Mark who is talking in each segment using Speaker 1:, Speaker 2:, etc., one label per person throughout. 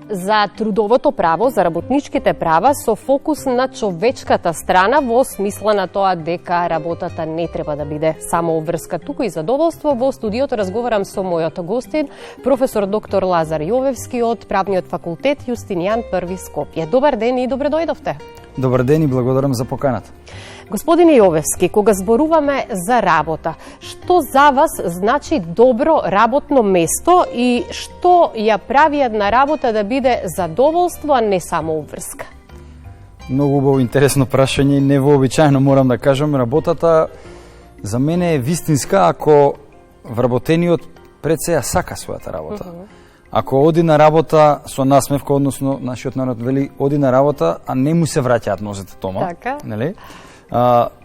Speaker 1: за трудовото право, за работничките права со фокус на човечката страна во смисла на тоа дека работата не треба да биде само обврска, туку и задоволство. Во студиото разговарам со мојот гостин, професор доктор Лазар Јовевски од Правниот факултет Јустинијан I Скопје. Добар ден и добре дојдовте.
Speaker 2: Добар ден и благодарам за поканата.
Speaker 1: Господине Јовевски, кога зборуваме за работа, што за вас значи добро работно место и што ја прави една работа да биде задоволство, а не само обврска?
Speaker 2: Многу убаво, интересно прашање и невообичаено морам да кажам. Работата за мене е вистинска ако вработениот пред се ја сака својата работа. Ако оди на работа со насмевка, односно нашиот народ вели оди на работа, а не му се враќаат нозете тома,
Speaker 1: така,
Speaker 2: нели?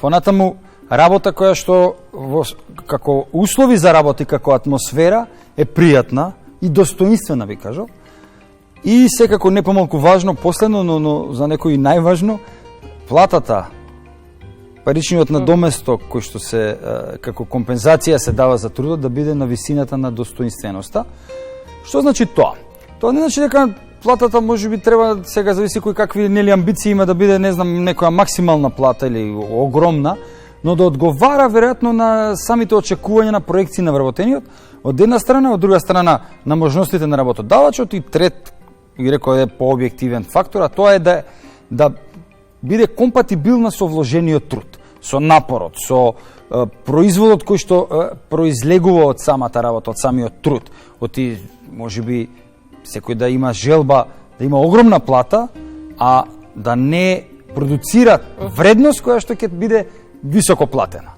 Speaker 2: Понатаму работа која што како услови за работа и како атмосфера е пријатна и достоинствена, би кажал. И секако не помалку важно, последно, но за некои најважно, платата, паричниот надоместок кој што се како компензација се дава за трудот да биде на висината на достоинственоста. Што значи тоа? Тоа не значи дека платата можеби треба, сега зависи кој какви нели амбиции има да биде, не знам, некоја максимална плата или огромна, но да одговара веројатно на самите очекувања на проекции на вработениот, од една страна, од друга страна на можностите на работодавачот и трет, ги рекол е пообјективен фактор, а тоа е да биде компатибилна со вложениот труд, со напорот, со производот кој што произлегува од самата работа, од самиот труд, од можеби секој да има желба да има огромна плата, а да не продуцира вредност која што ќе биде високо платена.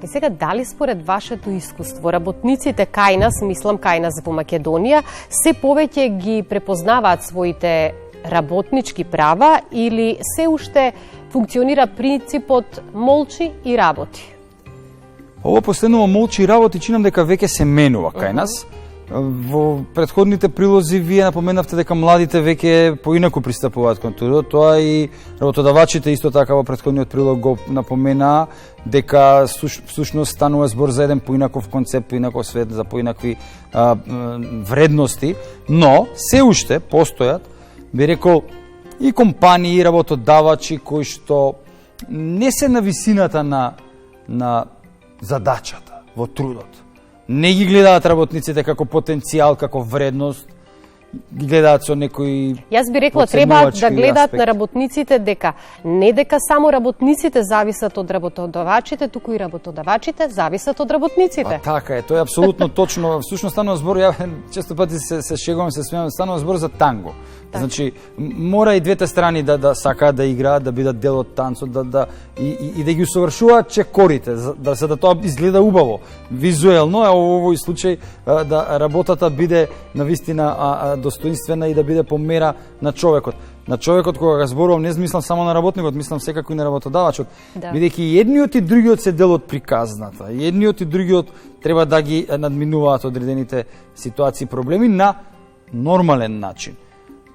Speaker 1: И сега, дали според вашето искуство работниците кај нас, мислам кај нас во Македонија, се повеќе ги препознаваат своите работнички права или се уште функционира принципот молчи и работи?
Speaker 2: Ово последново молчи и работи чинам дека веќе се менува кај нас. Во претходните прилози вие напоменавте дека младите веќе поинаку пристапуваат кон трудот, тоа и работодавачите исто така во претходниот прилог го напоменаа дека всушност станува збор за еден поинаков концепт, поинаков свет, за поинакви вредности, но се уште постојат, би рекол, и компании и работодавачи кои што не се на висината на задачата во трудот. Не ги гледаат работниците како потенцијал, како вредност, ги гледаат со некои...
Speaker 1: Јас би рекла, треба да гледаат на работниците дека не дека само работниците зависат од работодавачите, туку и работодавачите зависат од работниците.
Speaker 2: Така е, тоа е апсолутно точно. Всушност станува збор, ја често пати се шегувам, се смеам, станува збор за танго. Так. Значи, мора и двете страни да сакаат да играат, да бидат дел од танцот, и да ги усовршуваат чекорите, за да тоа изгледа убаво, визуелно, а во овој случај да работата биде навистина достоинствена и да биде по мера на човекот. На човекот, кога го зборувам, не мислам само на работникот, мислам секако и на работодавачот, бидејќи едниот и другиот се дел од приказната. Едниот и другиот треба да ги надминуваат одредените ситуации и проблеми на нормален начин.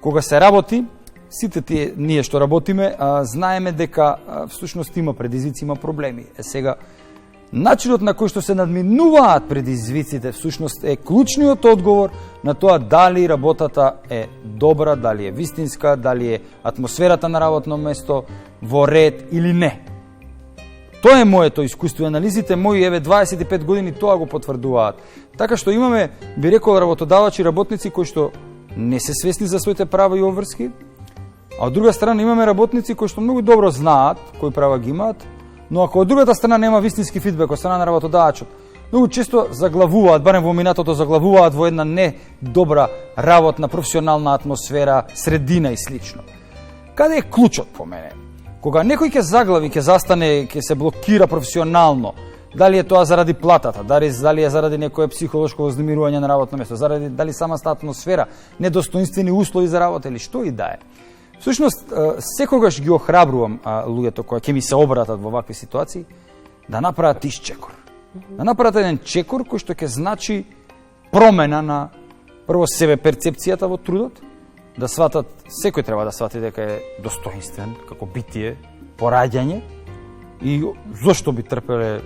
Speaker 2: Кога се работи, сите ние што работиме, знаеме дека всушност има предизвици, има проблеми. Сега, начинот на кој што се надминуваат предизвиците всушност е клучниот одговор на тоа дали работата е добра, дали е вистинска, дали е атмосферата на работно место во ред или не. Тоа е моето искуство и анализите мои, 25 години тоа го потврдуваат. Така што имаме, би рекол, работодавачи и работници кои што не се свесни за своите права и обврски, а од друга страна имаме работници кои што многу добро знаат кои права ги имаат, но ако од другата страна нема вистински фидбек од страна на работодавачот, многу често заглавуваат, барем во минатото заглавуваат во една не добра работна, професионална атмосфера, средина и слично. Каде е клучот по мене? Кога некој ќе заглави, ќе застане, ќе се блокира професионално, дали е тоа заради платата, дали е заради некое психолошко вознемирување на работно место, дали самата атмосфера, недостоинствени услови за работа или што и да е. Всушност, секогаш ги охрабрувам луѓето кои ќе ми се обратат во вакви ситуации, да направат исчекор. Да направат еден чекор кој што ќе значи промена на прво себе перцепцијата во трудот, да сватат, секој треба да свати дека е достоинствен како битие, пораѓање и зошто би трпеле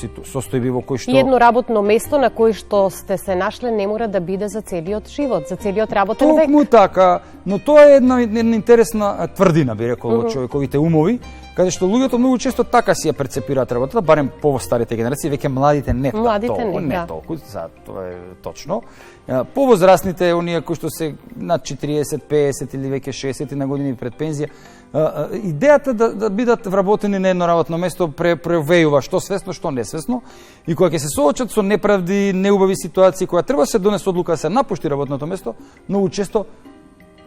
Speaker 2: состојби во кои што...
Speaker 1: И едно работно место на кој што сте се нашле не мора да биде за целиот живот, за целиот работен век.
Speaker 2: Токму така, но тоа е една интересна тврдина, би рекол, во човековите умови, каде што луѓето многу често така си ја перцепираат работата, барем по старите генерации, веќе младите не толку, тоа е точно. Повозрастните, оние кои што се над 40, 50 или веќе 60 на години пред пензија, идејата да бидат вработени на едно работно место превејува што свесно, што несвесно, и кога ќе се соочат со неправди, неубави ситуации, кога треба се донесе одлука да се напушти работното место, многу често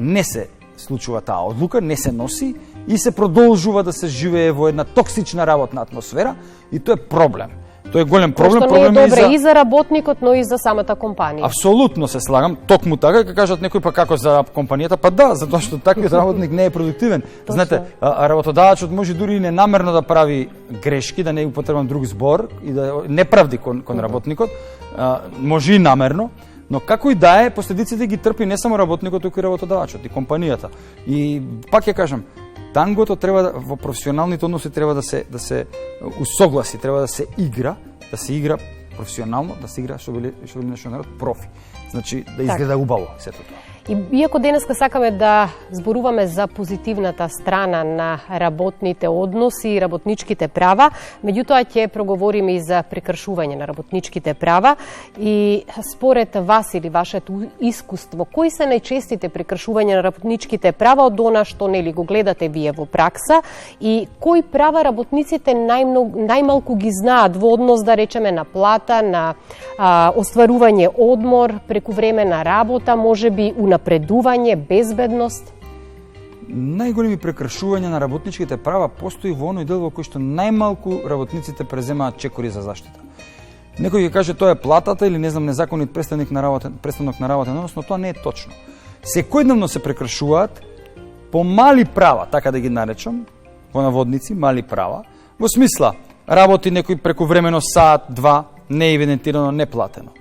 Speaker 2: не се случува таа одлука, не се носи и се продолжува да се живее во една токсична работна атмосфера, и тоа е проблем. Тоа е голем проблем.
Speaker 1: Што не е добре и за работникот, но и за самата компанија.
Speaker 2: Апсолутно се слагам, токму така, кога кажат некој па како за компанијата, па да, затоа што таквиот работник не е продуктивен. Знаете, работодавачот може дури и ненамерно да прави грешки, да не употребам друг збор и да неправди кон работникот, може и намерно. Но како и да е, последиците ги трпи не само работникот, туку и работодавачот, и компанијата. И пак ја кажам, тангото треба во професионалните односи треба да се усогласи, треба да се игра професионално, да се игра што биле нашиот народ профи. Значи да изгледа убаво сето тоа.
Speaker 1: И иако денеска сакаме да зборуваме за позитивната страна на работните односи и работничките права, меѓутоа ќе проговориме и за прекршување на работничките права. И според вас или вашето искуство, кои се најчестите прекршувања на работничките права од она што нели го гледате вие во пракса, и кои права работниците најмалку ги знаат во однос, да речеме, на плата, на остварување одмор, прекувремена работа, можеби напредување, безбедност?
Speaker 2: Најголеми прекршувања на работничките права постои во оној дел во кој што најмалку работниците преземаат чекори за заштита. Некој ќе каже тоа е платата или не знам незаконит престанок на работен однос, но тоа не е точно. Секојдневно се прекршуваат по мали права, така да ги наречам, во наводници, мали права, во смисла работи некој прекувремено саат, два, не евидентирано, не платено.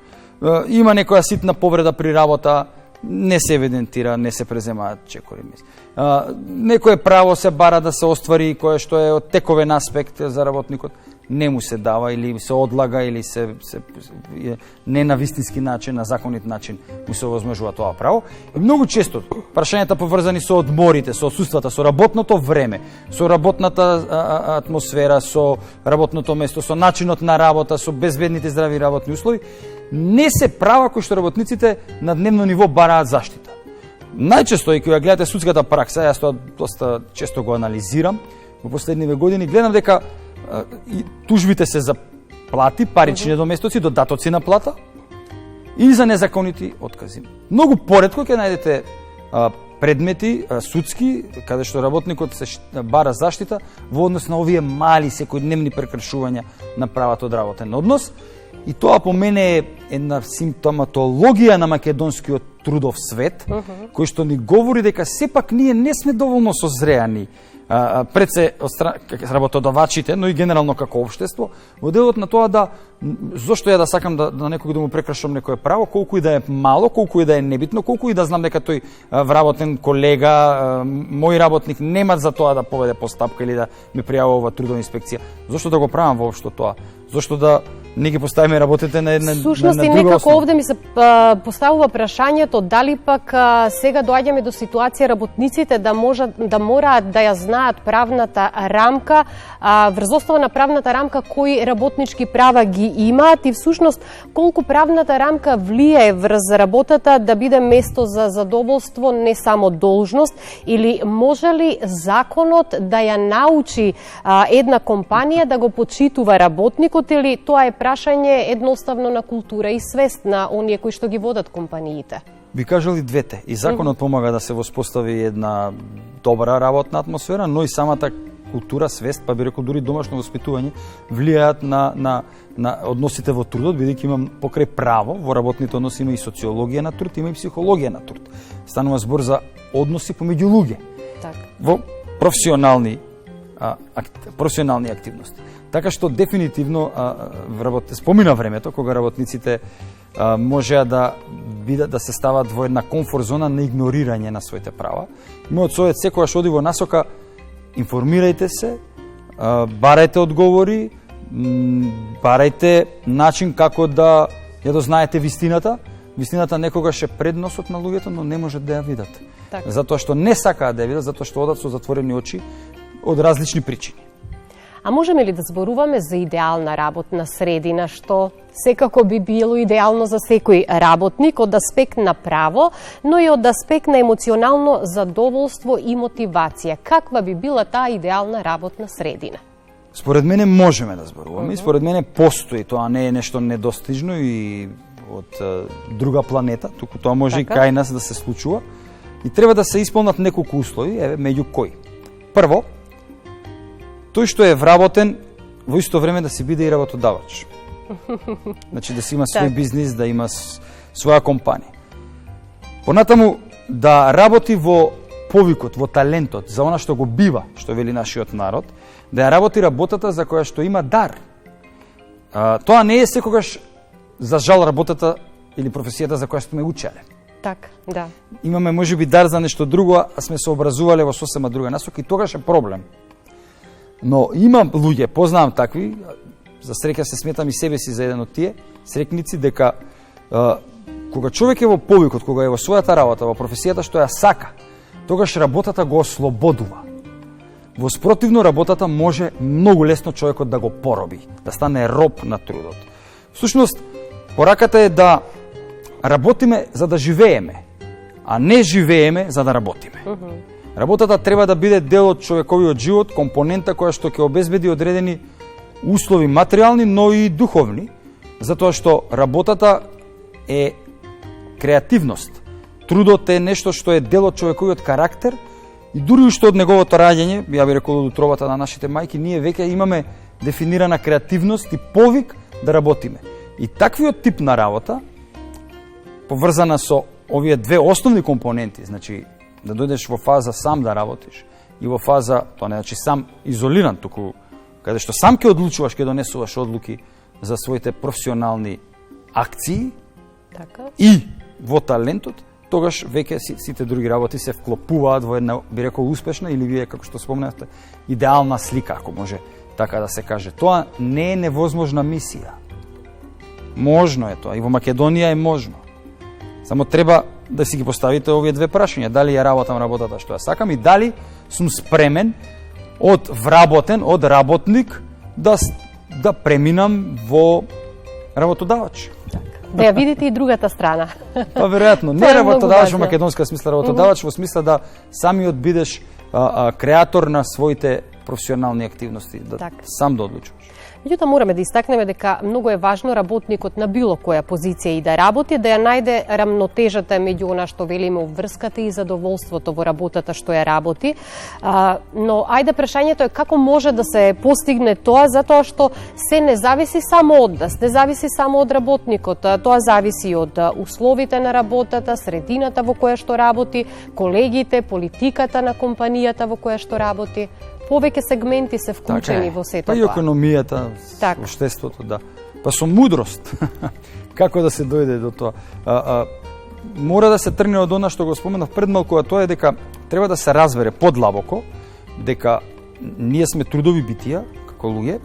Speaker 2: Има некоја ситна повреда при работа, не се евидентира, не се преземаат чекори. Некое право се бара да се оствари, кое што е од тековен аспект за работникот, не му се дава или се одлага или се не на вистински начин, на законит начин му се овозможува тоа право. И многу често прашањата поврзани со одморите, со отсуствата, со работното време, со работната атмосфера, со работното место, со начинот на работа, со безбедните здрави работни услови, не се права кои што работниците на дневно ниво бараат заштита. Најчесто, и кога гледате судската пракса, јас тоа доста често го анализирам во последниве години, гледам дека тужбите се за плати, парични доместоци, додатоци на плата и за незаконити откази. Многу поретко ќе најдете предмети судски, каде што работникот се бара заштита во однос на овие мали секојдневни прекршувања на правото од работен однос. И тоа по мене е една симптоматологија на македонскиот трудов свет, кој што ни говори дека сепак ние не сме доволно созреани пред се работодавачите, но и генерално како општество, во делот на тоа да зошто ја да сакам да некој да му прекршам некое право, колку и да е мало, колку и да е небитно, колку и да знам дека тој вработен колега, мој работник немат за тоа да поведе постапка или да ме пријавува трудова инспекција. Зошто да го правам воопшто тоа? Зошто да не ги поставиме работите на една друга основа?
Speaker 1: Сушност, некако овде ми се поставува прашањето дали пак сега доаѓаме до ситуација работниците да мораат да ја знаат правната рамка, врз основа на правната рамка кои работнички права ги имаат и всушност колку правната рамка влијае врз работата да биде место за задоволство, не само должност, или може ли законот да ја научи една компанија да го почитува работникот, или тоа е прашање едноставно на култура и свест на оние кои што ги водат компаниите?
Speaker 2: Би кажали двете. И законот помага да се воспостави една добра работна атмосфера, но и самата култура, свест, па би рекол дури домашно воспитување, влијаат на односите во трудот, бидејќи имам покрај право, во работните односи има и социологија на труд, има и психологија на труд. Станува збор за односи помеѓу луѓе.
Speaker 1: Так.
Speaker 2: Во професионални активности. Така што дефинитивно спомина времето кога работниците можеа да се стават во една комфорт зона на игнорирање на своите права. Мојот совет секогаш оди во насока: информирајте се, барајте одговори, барајте начин како да ја дознаете вистината. Вистината некогаш е пред носот на луѓето, но не можат да ја видат.
Speaker 1: Така.
Speaker 2: Затоа што не сакаат да ја видат, затоа што одат со затворени очи од различни причини.
Speaker 1: А можеме ли да зборуваме за идеална работна средина, што секако би било идеално за секој работник од аспект на право, но и од аспект на емоционално задоволство и мотивација? Каква би била таа идеална работна средина?
Speaker 2: Според мене можеме да зборуваме и според мене постои, тоа не е нешто недостижно и од друга планета, туку тоа може
Speaker 1: Така.
Speaker 2: и кај нас да се случува и треба да се исполнат неколку услови, еве меѓу кои. Прво, тој што е вработен во исто време да си биде и работодавач. Значи да си има свој
Speaker 1: Так.
Speaker 2: бизнис, да има своја компанија. Понатаму да работи во повикот, во талентот, за она што го бива, што вели нашиот народ, да ја работи работата за која што има дар. Тоа не е секогаш за жал работата или професијата за која сме учеле.
Speaker 1: Така, да.
Speaker 2: Имаме можеби дар за нешто друго, а сме се образувале во сосема друга насока и тогаш е проблем. Но има луѓе, познавам такви, за среќа се сметам и себе си за еден од тие срекници, дека кога човек е во повикот, кога е во својата работа, во професијата што ја сака, тогаш работата го ослободува. Во спротивно, работата може многу лесно човекот да го пороби, да стане роб на трудот. Всушност, пораката е да работиме за да живееме, а не живееме за да работиме. Работата треба да биде дел од човековиот живот, компонента која што ќе обезбеди одредени услови материјални, но и духовни, затоа што работата е креативност. Трудот е нешто што е дел од човековиот карактер и дури уште од неговото раѓање, ја би рекол од утробата на нашите мајки, ние веќе имаме дефинирана креативност и повик да работиме. И таквиот тип на работа, поврзана со овие две основни компоненти, значи да дојдеш во фаза сам да работиш и во фаза, тоа не значи сам изолиран, туку каде што сам ќе одлучуваш, ќе донесуваш одлуки за своите професионални акции
Speaker 1: Така.
Speaker 2: и во талентот, тогаш веќе сите други работи се вклопуваат во една, би рекол, успешна или вие, како што спомнавте, идеална слика, ако може така да се каже. Тоа не е невозможна мисија. Можно е тоа, и во Македонија е можно. Само треба да си ги поставите овие две прашања. Дали ја работам работата што ја сакам и дали сум спремен од вработен, од работник, да преминам во работодавач.
Speaker 1: Да ја видите и другата страна.
Speaker 2: Па веројатно, не
Speaker 1: Тоа е многу
Speaker 2: работодавач во
Speaker 1: важно.
Speaker 2: македонска смисла, работодавач во смисла да самиот бидеш креатор на своите професионални активности, да
Speaker 1: Така.
Speaker 2: сам да одлучуваш.
Speaker 1: Меѓутоа мораме да истакнеме дека многу е важно работникот на било која позиција и да работи, да ја најде рамнотежата меѓу она што велиме врската и задоволството во работата што ја работи. Но ајде прашањето е како може да се постигне тоа, затоа што се не зависи само од нас, не зависи само од работникот, тоа зависи од условите на работата, средината во која што работи, колегите, политиката на компанијата во која што работи. Повеќе сегменти се вклучени во сето
Speaker 2: тоа. Па и
Speaker 1: тоа.
Speaker 2: економијата,
Speaker 1: Така.
Speaker 2: општеството, да. Па со мудрост, како да се дојде до тоа. Мора да се тргне од она што го споменав пред малку, а тоа е дека треба да се разбере подлабоко дека ние сме трудови битија, како луѓе,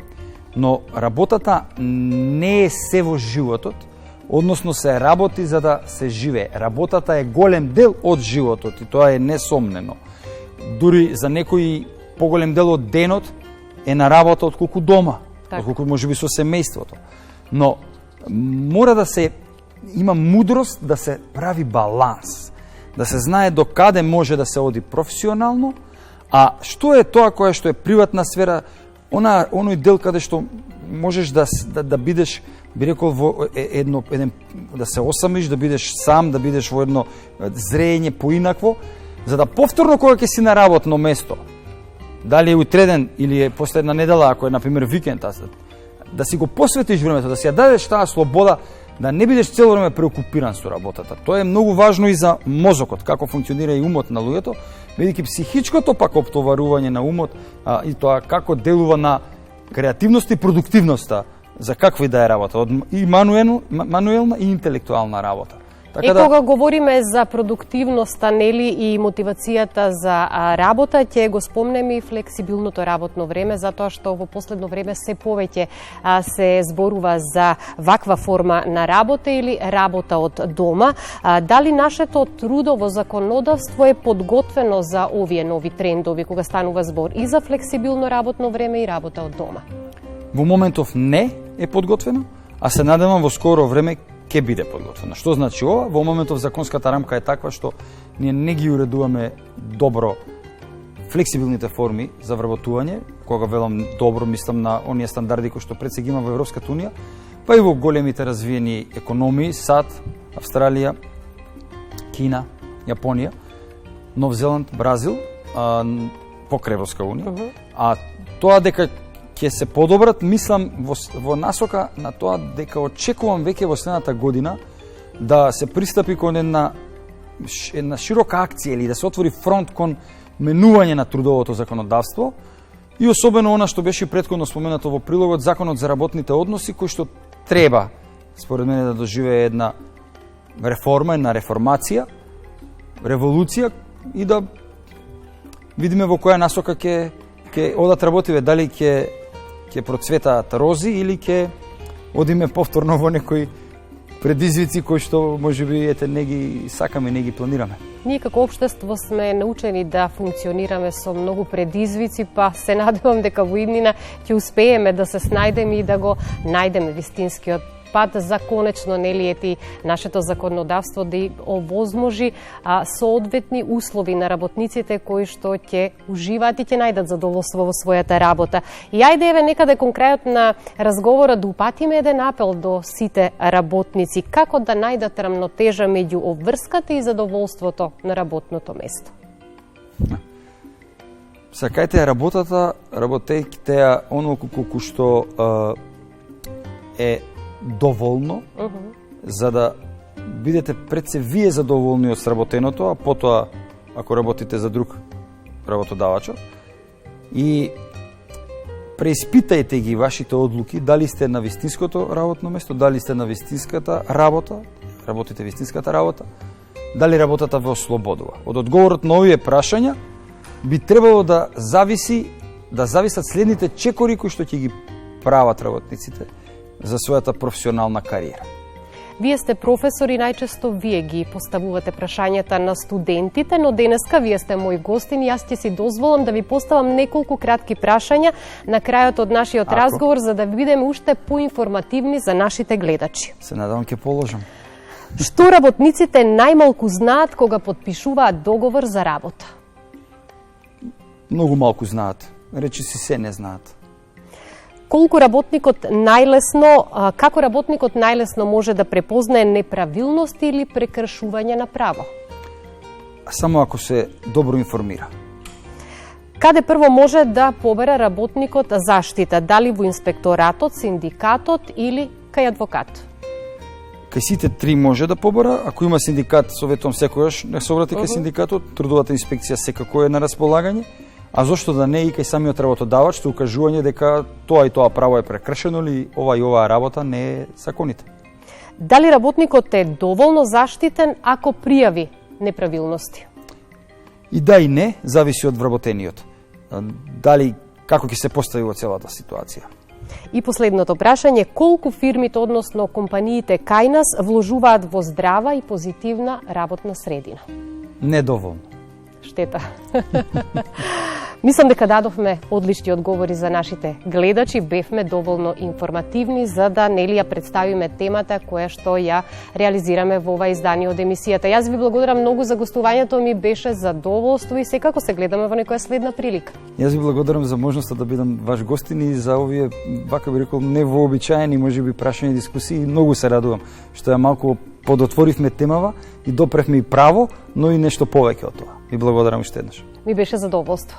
Speaker 2: но работата не е се во животот, односно се работи за да се живее. Работата е голем дел од животот и тоа е несомнено. Дури за некои поголем дел од денот е на работа отколку дома,
Speaker 1: Так.
Speaker 2: отколку можеби со семејството. Но мора да се има мудрост да се прави баланс, да се знае до каде може да се оди професионално, а што е тоа кое што е приватна сфера, оној дел каде што можеш да бидеш, би рекол, во еден да се осамиш, да бидеш сам, да бидеш во едно зреење поинакво, за да повторно кога ќе си на работно место, дали е утреден или е после една недела, ако е на пример викенд, да си го посветиш времето, да си ја дадеш таа слобода, да не бидеш цело време преокупиран со работата. Тоа е многу важно и за мозокот, како функционира и умот на луѓето, бидејќи психичкото пак оптоварување на умот и тоа како делува на креативност и продуктивноста за каква и да е работа, од и мануелна и интелектуална работа.
Speaker 1: Така кога говориме за продуктивноста, нели, и мотивацијата за работа, ќе го спомнеме и флексибилното работно време, затоа што во последно време се повеќе се зборува за ваква форма на работа или работа од дома. Дали нашето трудово законодавство е подготвено за овие нови трендови, кога станува збор и за флексибилно работно време и работа од дома?
Speaker 2: Во моментов не е подготвено, а се надевам во скоро време ќе биде подготвено. Што значи ова? Во моментов законската рамка е таква што ние не ги уредуваме добро флексибилните форми за вработување, кога велам добро, мислам на оние стандарди кои што пред се ги има во Европската унија, па и во големите развиени економии, САД, Австралија, Кина, Јапонија, Нов Зеланд, Бразил, покрај Европска унија. А тоа дека ќе се подобрат, мислам во насока на тоа дека очекувам веќе во следната година да се пристапи кон една широка акција или да се отвори фронт кон менување на трудовото законодавство и особено она што беше претходно споменато во прилогот, законот за работните односи, кој што треба, според мене, да доживее една реформа, една реформација, револуција и да видиме во која насока ќе одат работиве, дали ќе процветаат рози или ќе одиме повторно во некои предизвици кои што можеби не ги сакаме, не ги планираме.
Speaker 1: Ние како општество сме научени да функционираме со многу предизвици, па се надевам дека во иднина ќе успееме да се снајдеме и да го најдеме вистинскиот пат за конечно, нели, ети нашето законодавство да овозможи соодветни услови на работниците кои што ќе уживаат и ќе најдат задоволство во својата работа. И ајде еве некаде кон крајот на разговорот да упатиме еден апел до сите работници како да најдат рамнотежа меѓу обврската и задоволството на работното место.
Speaker 2: Сакајте работата, работејќите ја онолку колку што е доволно, за да бидете пред се вие задоволни од сработеното, а потоа, ако работите за друг работодавачот, и преиспитајте ги вашите одлуки, дали сте на вистинското работно место, дали сте на вистинската работа, работите вистинската работа, дали работата ве ослободува. Од одговорот на овие прашања би требало да зависат следните чекори кои што ќе ги прават работниците за својата професионална кариера.
Speaker 1: Вие сте професор и најчесто вие ги поставувате прашањата на студентите, но денеска вие сте мој гостин и јас ќе си дозволам да ви поставам неколку кратки прашања на крајот од нашиот разговор за да бидеме уште поинформативни за нашите гледачи.
Speaker 2: Се надевам ќе положам.
Speaker 1: Што работниците најмалку знаат кога потпишуваат договор за работа?
Speaker 2: Многу малку знаат. Речиси се не знаат.
Speaker 1: Како работникот најлесно може да препознае неправилности или прекршување на право?
Speaker 2: Само ако се добро информира.
Speaker 1: Каде прво може да побере работникот заштита? Дали во инспекторатот, синдикатот или кај адвокат?
Speaker 2: Кај сите три може да побара. Ако има синдикат, советувам секогаш не се обрати кај синдикатот. Трудовата инспекција секако е на располагање. А зошто да не и кај самиот работодавач со укажување дека тоа и тоа право е прекршено или ова и оваа работа не е законита.
Speaker 1: Дали работникот е доволно заштитен ако пријави неправилности?
Speaker 2: И да и не, зависи од вработениот. Дали како ќе се постави во целата ситуација.
Speaker 1: И последното прашање, колку фирмите, односно компаниите кај нас вложуваат во здрава и позитивна работна средина?
Speaker 2: Недоволно.
Speaker 1: Штета. Мислам дека дадовме одлични одговори за нашите гледачи, бевме доволно информативни за да нели ја представиме темата која што ја реализираме во ова издание од емисијата. Јас ви благодарам многу за гостувањето, ми беше задоволство и секако се гледаме во некоја следна прилика.
Speaker 2: Јас ви благодарам за можноста да бидам ваш гостин и за овие, вака би рекол, невообичаени можеби прашања и дискусии. Многу се радувам што ја малку подотворивме темава и допревме и право, но и нешто повеќе од тоа. Ви благодарам уште еднаш.
Speaker 1: Ми беше задоволство.